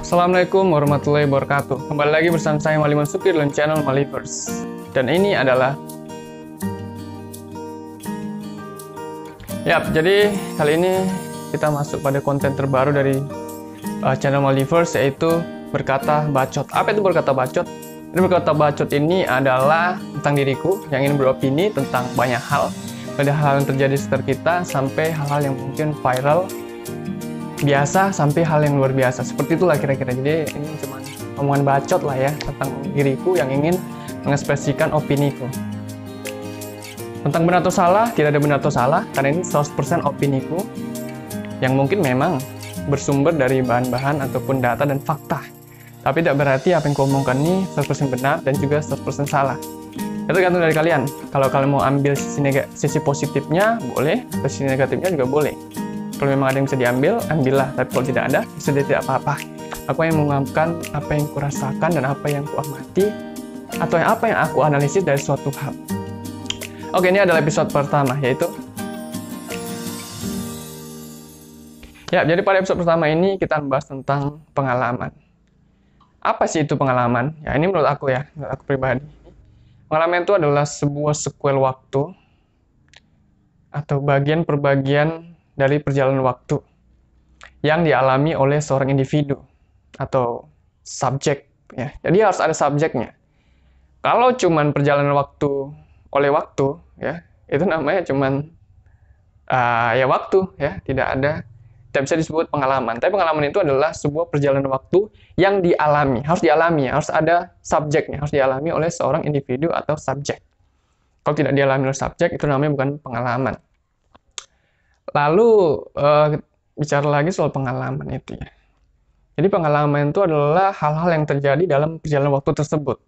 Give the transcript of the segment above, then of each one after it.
Assalamualaikum warahmatullahi wabarakatuh. Kembali lagi bersama saya Mali Mansuki dalam channel Malivers. Dan ini adalah jadi kali ini kita masuk pada konten terbaru dari channel Malivers, yaitu berkata bacot. Apa itu berkata bacot? Ini berkata bacot ini adalah tentang diriku yang ingin beropini tentang banyak hal, pada hal yang terjadi sekitar kita sampai hal-hal yang mungkin viral, biasa sampai hal yang luar biasa. Seperti itulah kira-kira. Jadi ini cuma omongan bacot lah ya tentang diriku yang ingin mengekspresikan opiniku. Tentang benar atau salah, tidak ada benar atau salah, karena ini 100% opiniku yang mungkin memang bersumber dari bahan-bahan ataupun data dan fakta. Tapi tidak berarti apa yang kuomongkan ini 100% benar dan juga 100% salah. Itu tergantung dari kalian. Kalau kalian mau ambil sisi positifnya boleh, atau sisi negatifnya juga boleh. Kalau memang ada yang bisa diambil, ambillah. Tapi kalau tidak ada, sudah tidak apa-apa. Aku yang mengungkapkan apa yang kurasakan dan apa yang kuamati, atau apa yang aku analisis dari suatu hal. Oke, ini adalah episode pertama, yaitu jadi pada episode pertama ini kita membahas tentang pengalaman. Apa sih itu pengalaman? Ya, ini menurut aku pribadi. Pengalaman itu adalah sebuah sekuel waktu atau bagian per bagian dari perjalanan waktu yang dialami oleh seorang individu atau subjek ya. Jadi harus ada subjeknya. Kalau cuman perjalanan waktu oleh waktu ya, itu namanya cuman waktu ya, tidak bisa disebut pengalaman. Tapi pengalaman itu adalah sebuah perjalanan waktu yang harus ada subjeknya, harus dialami oleh seorang individu atau subjek. Kalau tidak dialami oleh subjek, itu namanya bukan pengalaman. Lalu bicara lagi soal pengalaman itu ya. Jadi pengalaman itu adalah hal-hal yang terjadi dalam perjalanan waktu tersebut.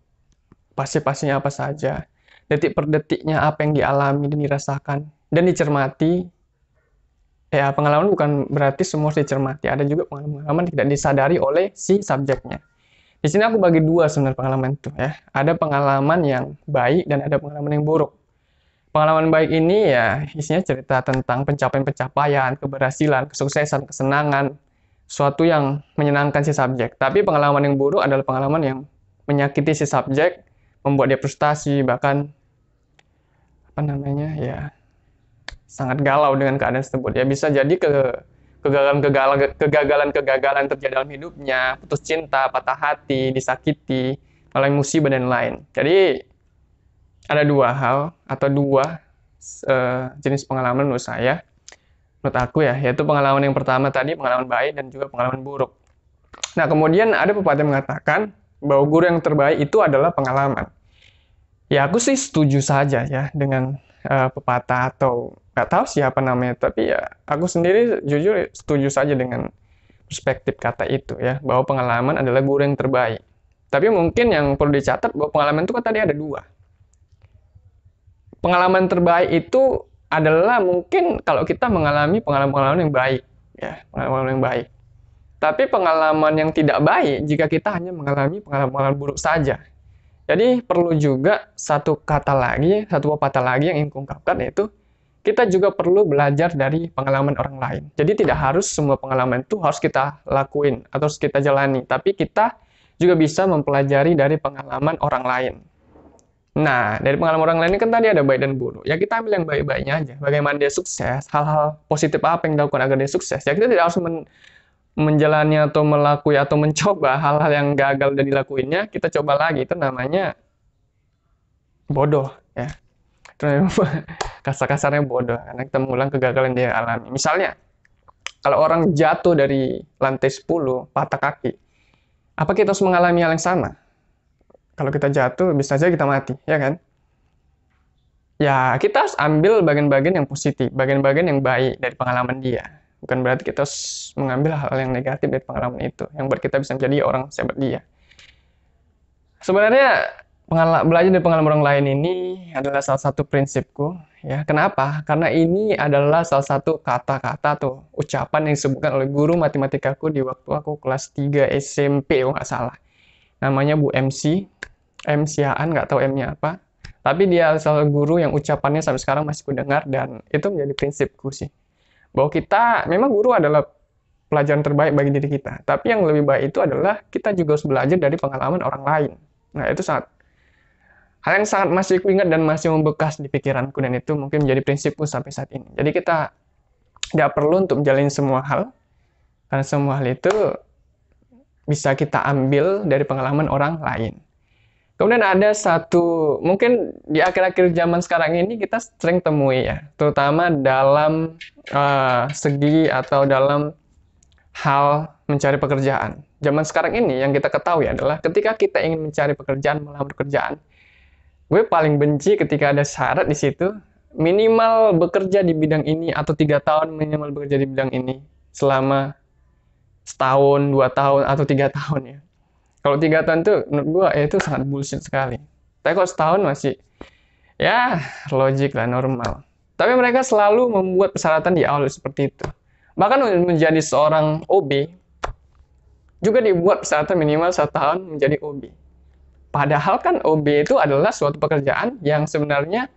Pasti-pastinya apa saja, detik per detiknya apa yang dialami dan dirasakan dan dicermati. Ya, pengalaman bukan berarti semua harus dicermati. Ada juga pengalaman yang tidak disadari oleh si subjeknya. Di sini aku bagi dua sebenarnya pengalaman itu ya. Ada pengalaman yang baik dan ada pengalaman yang buruk. Pengalaman baik ini ya isinya cerita tentang pencapaian-pencapaian, keberhasilan, kesuksesan, kesenangan, sesuatu yang menyenangkan si subjek. Tapi pengalaman yang buruk adalah pengalaman yang menyakiti si subjek, membuat dia frustasi, bahkan sangat galau dengan keadaan tersebut. Ya bisa jadi kegagalan terjadi dalam hidupnya, putus cinta, patah hati, disakiti, mengalami musibah dan lain. Jadi ada dua hal atau dua jenis pengalaman menurut aku ya, yaitu pengalaman yang pertama tadi, pengalaman baik dan juga pengalaman buruk. Nah, kemudian ada pepatah yang mengatakan bahwa guru yang terbaik itu adalah pengalaman. Ya, aku sih setuju saja ya dengan pepatah, atau nggak tahu siapa namanya, tapi ya aku sendiri jujur setuju saja dengan perspektif kata itu ya, bahwa pengalaman adalah guru yang terbaik. Tapi mungkin yang perlu dicatat bahwa pengalaman itu kan tadi ada dua. Pengalaman terbaik itu adalah mungkin kalau kita mengalami pengalaman-pengalaman yang baik, ya, pengalaman yang baik. Tapi pengalaman yang tidak baik jika kita hanya mengalami pengalaman buruk saja. Jadi perlu juga satu pepatah lagi yang ingin kuungkapkan, yaitu kita juga perlu belajar dari pengalaman orang lain. Jadi tidak harus semua pengalaman itu harus kita lakuin atau harus kita jalani, tapi kita juga bisa mempelajari dari pengalaman orang lain. Nah, dari pengalaman orang lain ini kan tadi ada baik dan buruk. Ya kita ambil yang baik-baiknya aja. Bagaimana dia sukses, hal-hal positif apa yang dilakukan agar dia sukses. Ya kita tidak harus menjalani atau melakui atau mencoba hal-hal yang gagal dan dilakuinnya, kita coba lagi. Itu namanya bodoh ya. Itu kasar-kasarnya bodoh, karena kita mengulang kegagalan dia alami. Misalnya, kalau orang jatuh dari lantai 10, patah kaki, apa kita harus mengalami hal yang sama? Kalau kita jatuh, bisa saja kita mati, ya kan? Ya, kita harus ambil bagian-bagian yang positif, bagian-bagian yang baik dari pengalaman dia. Bukan berarti kita harus mengambil hal yang negatif dari pengalaman itu, yang buat kita bisa menjadi orang seperti dia. Sebenarnya, belajar dari pengalaman orang lain ini adalah salah satu prinsipku. Ya, kenapa? Karena ini adalah salah satu kata-kata atau ucapan yang disebutkan oleh guru matematikaku di waktu aku kelas 3 SMP, nggak salah. Namanya Bu MC Aan, nggak tahu M-nya apa. Tapi dia salah guru yang ucapannya sampai sekarang masih ku dengar, dan itu menjadi prinsipku sih. Bahwa memang guru adalah pelajaran terbaik bagi diri kita. Tapi yang lebih baik itu adalah kita juga harus belajar dari pengalaman orang lain. Nah, itu hal yang sangat masih aku ingat dan masih membekas di pikiranku, dan itu mungkin menjadi prinsipku sampai saat ini. Jadi kita tidak perlu untuk menjalani semua hal, karena semua hal itu bisa kita ambil dari pengalaman orang lain. Kemudian ada satu, mungkin di akhir-akhir zaman sekarang ini kita sering temui ya, terutama dalam segi atau dalam hal mencari pekerjaan. Zaman sekarang ini yang kita ketahui adalah ketika kita ingin mencari pekerjaan, melamar pekerjaan, gue paling benci ketika ada syarat di situ, minimal bekerja di bidang ini atau 3 tahun minimal bekerja di bidang ini selama setahun, 2 tahun, atau 3 tahun ya. Kalau 3 tahun tuh menurut gue ya itu sangat bullshit sekali. Tapi kalau setahun masih ya logik lah, normal. Tapi mereka selalu membuat persyaratan di awal seperti itu. Bahkan menjadi seorang OB juga dibuat persyaratan minimal 1 tahun menjadi OB. Padahal kan OB itu adalah suatu pekerjaan yang sebenarnya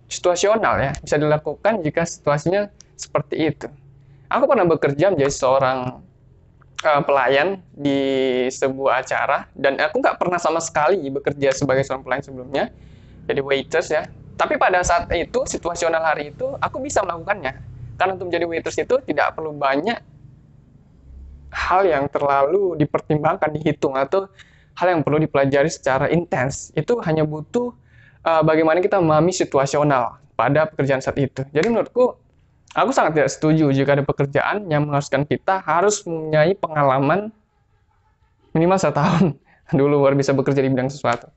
situasional ya, bisa dilakukan jika situasinya seperti itu. Aku pernah bekerja menjadi seorang pelayan di sebuah acara, dan aku nggak pernah sama sekali bekerja sebagai seorang pelayan sebelumnya, jadi waiters ya. Tapi pada saat itu, situasional hari itu, aku bisa melakukannya. Karena untuk menjadi waiters itu tidak perlu banyak hal yang terlalu dipertimbangkan, dihitung, atau hal yang perlu dipelajari secara intens. Itu hanya butuh bagaimana kita memahami situasional pada pekerjaan saat itu. Jadi menurutku, aku sangat tidak setuju jika ada pekerjaan yang mengharuskan kita harus mempunyai pengalaman minimal 1 tahun dulu baru bisa bekerja di bidang sesuatu.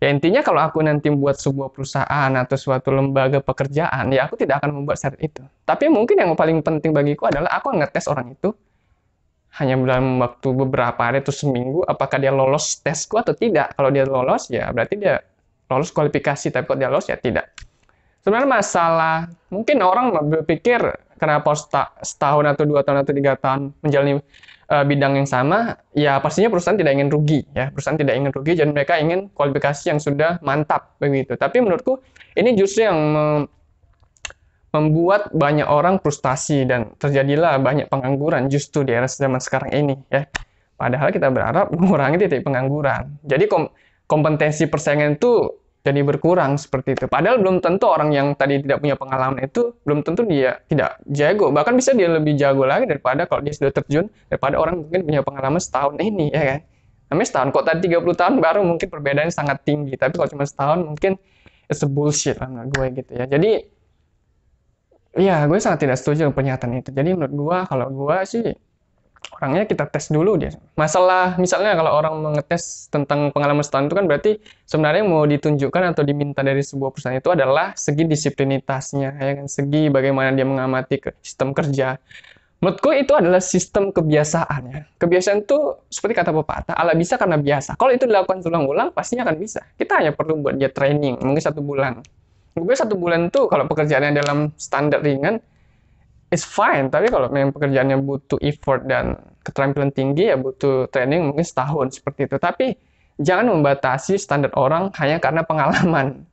Ya intinya kalau aku nanti membuat sebuah perusahaan atau suatu lembaga pekerjaan, ya aku tidak akan membuat syarat itu. Tapi mungkin yang paling penting bagiku adalah aku ngetes orang itu hanya dalam waktu beberapa hari atau seminggu, apakah dia lolos tesku atau tidak. Kalau dia lolos, ya berarti dia lolos kualifikasi, tapi kalau dia lolos, ya tidak. Sebenarnya masalah, mungkin orang berpikir kenapa setahun atau 2 tahun atau 3 tahun menjalani bidang yang sama, ya pastinya perusahaan tidak ingin rugi, ya perusahaan tidak ingin rugi, jadi mereka ingin kualifikasi yang sudah mantap begitu. Tapi menurutku ini justru yang membuat banyak orang frustasi dan terjadilah banyak pengangguran justru di era zaman sekarang ini, ya. Padahal kita berharap mengurangi titik pengangguran. Jadi kompetensi persaingan itu jadi berkurang seperti itu. Padahal belum tentu orang yang tadi tidak punya pengalaman itu, belum tentu dia tidak jago. Bahkan bisa dia lebih jago lagi daripada kalau dia sudah terjun, daripada orang mungkin punya pengalaman setahun ini, ya kan? Namanya setahun, kok tadi 30 tahun baru mungkin perbedaannya sangat tinggi. Tapi kalau cuma setahun mungkin it's a bullshit lah menurut gue gitu ya. Jadi, iya gue sangat tidak setuju dengan pernyataan itu. Jadi menurut gue, kalau gue sih, orangnya kita tes dulu dia. Masalah misalnya kalau orang mengetes tentang pengalaman setahun itu kan berarti sebenarnya mau ditunjukkan atau diminta dari sebuah perusahaan itu adalah segi disiplinitasnya, ya kan, segi bagaimana dia mengamati sistem kerja. Menurutku itu adalah sistem kebiasaan ya. Kebiasaan itu seperti kata pepatah, ala bisa karena biasa. Kalau itu dilakukan ulang-ulang pastinya akan bisa. Kita hanya perlu buat dia training, mungkin 1 bulan. Gue 1 bulan tuh kalau pekerjaannya dalam standar ringan, it's fine, tapi kalau memang pekerjaannya butuh effort dan keterampilan tinggi, ya butuh training mungkin setahun seperti itu. Tapi jangan membatasi standar orang hanya karena pengalaman.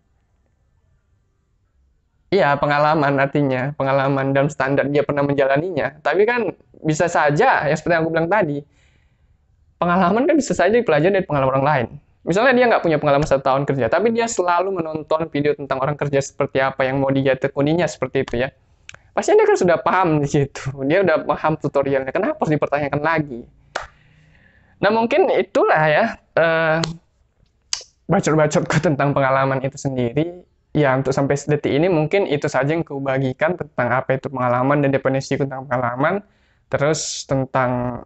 Iya, pengalaman artinya, pengalaman dalam standar dia pernah menjalaninya. Tapi kan bisa saja, ya seperti yang aku bilang tadi, pengalaman kan bisa saja dipelajari dari pengalaman orang lain. Misalnya dia nggak punya pengalaman 1 tahun kerja, tapi dia selalu menonton video tentang orang kerja seperti apa yang mau dia tekuninya seperti itu ya. Pasti dia kan sudah paham di situ. Dia udah paham tutorialnya. Kenapa harus dipertanyakan lagi? Nah, mungkin itulah ya bacot-bacotku tentang pengalaman itu sendiri. Ya, untuk sampai detik ini mungkin itu saja yang kubagikan tentang apa itu pengalaman dan definisi tentang pengalaman. Terus tentang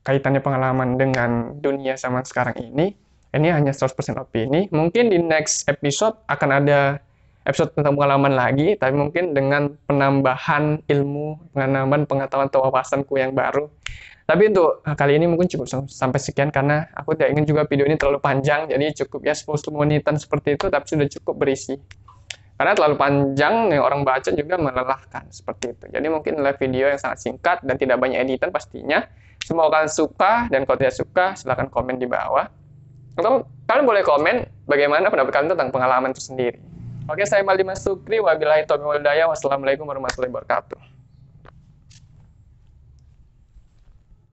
kaitannya pengalaman dengan dunia zaman sekarang ini. Ini hanya 100% opini. Mungkin di next episode akan ada episode tentang pengalaman lagi, tapi mungkin dengan penambahan ilmu, penambahan pengetahuan atau wawasanku yang baru. Tapi untuk kali ini mungkin cukup sampai sekian, karena aku tidak ingin juga video ini terlalu panjang, jadi cukup ya 10 menitan seperti itu, tapi sudah cukup berisi. Karena terlalu panjang, yang orang baca juga melelahkan, seperti itu. Jadi mungkin adalah video yang sangat singkat dan tidak banyak editan pastinya. Semoga kalian suka, dan kalau tidak suka, silahkan komen di bawah. Atau kalian boleh komen bagaimana pendapat kalian tentang pengalaman itu sendiri. Oke, saya Maldi Mas Sukri, wabillahi taufiq wal hidayah, wassalamualaikum warahmatullahi wabarakatuh.